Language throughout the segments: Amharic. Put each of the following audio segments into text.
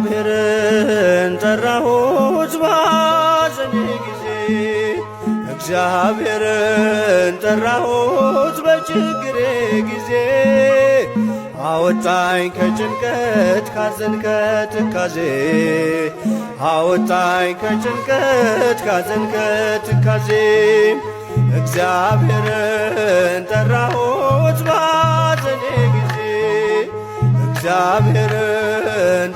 እግዚአብሔርን ጠራሁት ባዘኔ ጊዜ እግዚአብሔርን ጠራሁት በችግሬ ጊዜ አወጣኝ ከጭንቀት ካዘን ከትካዜ አወጣኝ ከጭንቀት ካዘን ከትካዜ እግዚአብሔርን ጠራሁት ባዘኔ ጊዜ እግዚአብሔርን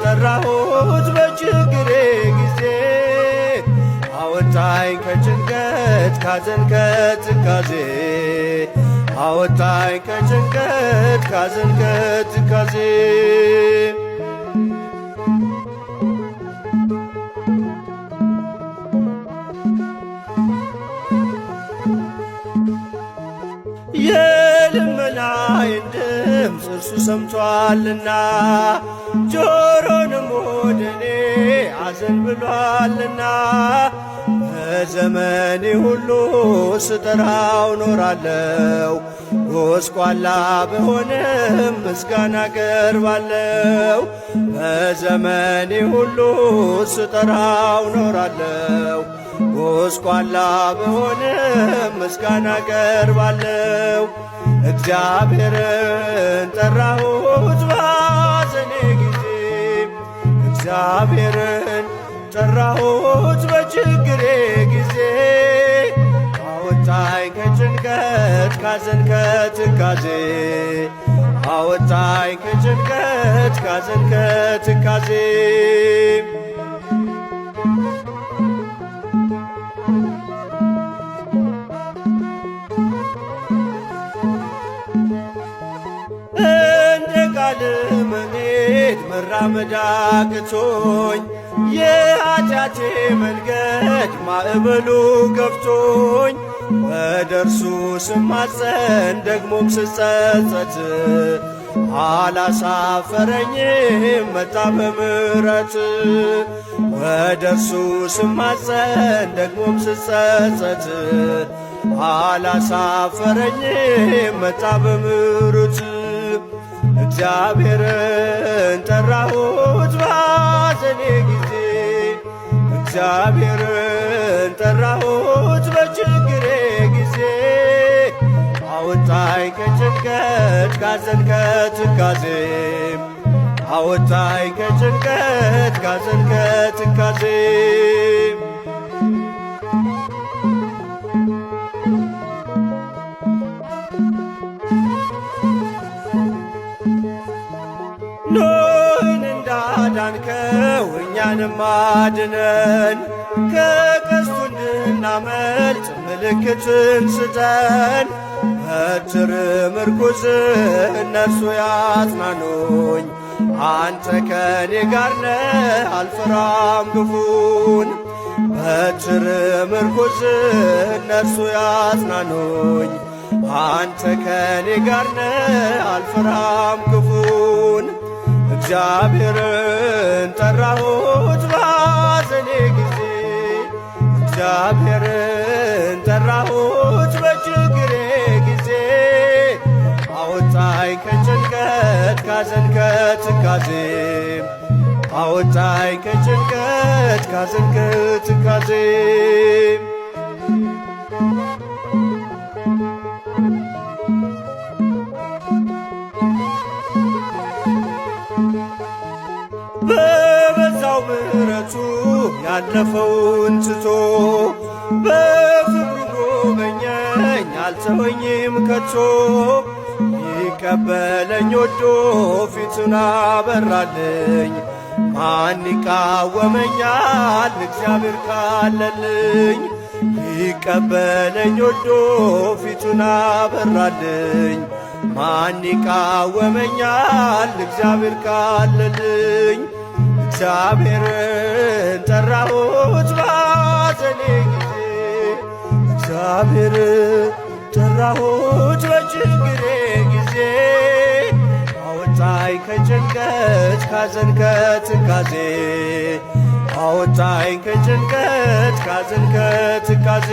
ጠራሁት በችግሬ ጊዜ አወጣኝ ከጭንቀት ካዘን ከትካዜ አወጣኝ ከጭንቀት ካዘን ከትካዜ የልመናዬን ድምፅ እርሱ ሰምቶአልና ጆሮንም ወደ እኔ አዘንብሎአልና በዘመኔ ሁሉ ስጠራው ኖራለው ጎስቋላ ብሆንም ምስጋና ቀርባለው በዘመኔ ሁሉ ስጠራው ኖራለው ጎስቋላ ብሆንም ምስጋና ቀርባለው እግዚአብሔርን ጠራሁት ባዘኔ ጊዜ እግዚአብሔርን ጠራሁት በችግሬ ጊዜ አወጣኝ ከጭንቀት ካዘን ከትካዜ አወጣኝ ከጭንቀት ካዘን ከትካዜ እንደ ቃል መሄድ መራመድ አቅቶኝ የኃጢአቴ መንገድ ማዕበሉ ገፍቶኝ በደርሱ ስማጸን ደግሞም ስጸጸት አላሳፈረኝም መጣ በምሕረት ወደርሱ ስማጸን ደግሞም ስጸጸት አላሳፈረኝም መጣ በምሕረት እግዚአብሔርን ጠራሁት ባዘኔ ጊዜ እግዚአብሔርን ጠራሁት በችግሬ ጊዜ አወጣኝ ከጭንቀት ካዘን ከትካዜ አወጣኝ ከጭንቀት ካዘን ከትካዜ ኖህን እንዳዳንከው እኛንም አድነን ከቀስቱ እንድናመልጥ ምልክትን ስጠን በትር ምርኩዝ እነርሱ ያጽናኑኝ አንተ ከኔ ጋር ነህ አልፈራም ክፉን በትር ምርኩዝ እነርሱ ያጽናኑኝ አንተ ከኔ ጋር ነህ አልፈራም ክፉን እግዚአብሔርን ጠራሁት ባዘኔ ጊዜ እግዚአብሔርን ጠራሁት በችግሬ ጊዜ አወጣኝ ከጭንቀት ካዘን ከትካዜ አወጣኝ ከጭንቀት ካዘን ከትካዜ በበዛው ምሕረቱ ያለፈውን ትቶ በፍቅሩ ጎበኘኝ አልተወኝም ከቶ ሊቀበለኝ ወዶ ፊቱን አበራልኝ ማን ይቃወመኛል እግዚአብሔር ካለልኝ ሊቀበለኝ ወዶ ፊቱን አበራልኝ ማን ይቃወመኛል እግዚአብሔር ካለልኝ እግዚአብሔርን ጠራሁት ባዘኔ ጊዜ እግዚአብሔርን ጠራሁት በችግሬ ጊዜ አወጣኝ ከጭንቀት ካዘን ከትካዜ አወጣኝ ከጭንቀት ካዘን ከትካዜ